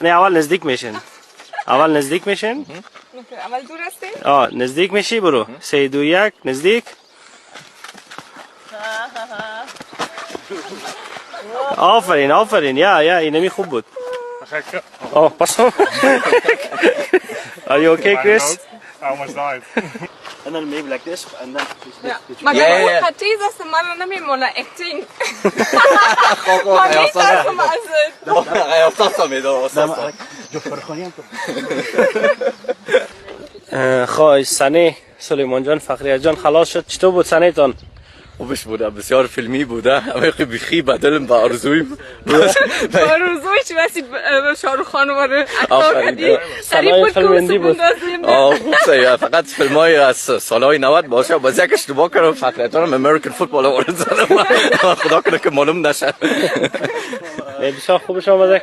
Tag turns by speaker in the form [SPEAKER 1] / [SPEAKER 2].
[SPEAKER 1] نه اول نزدیک میشین. اول نزدیک میشین.
[SPEAKER 2] اول دور هستی؟
[SPEAKER 1] نزدیک میشی برو. 3 2 1 نزدیک. آفرین یا اینمی خوب بود. پس. Are you okay, Chris?
[SPEAKER 3] I almost died.
[SPEAKER 1] And then maybe like this and then
[SPEAKER 2] مگر اون خطیز است من نمیمونه اکتینگ من نیستم
[SPEAKER 1] از خواهی سنه سلیمان جان فخری جان خلاص شد. چطور بود سنه تان؟
[SPEAKER 4] خوبش بوده، بسیار فیلمی بوده، اما بیخی بدلم به آرزویم.
[SPEAKER 2] آرزویش واسه شاروخ خان واره اکتار کردی
[SPEAKER 1] سنه بود که بندازیم.
[SPEAKER 4] خوب سیه، فقط فیلم های از سالهای 90 باشه. باز یک اشتباه کردم فخری جانم امریکن فوتبال وارد زدم. خدا کنه که معلوم نشه.
[SPEAKER 1] بسیار خوبش آمده.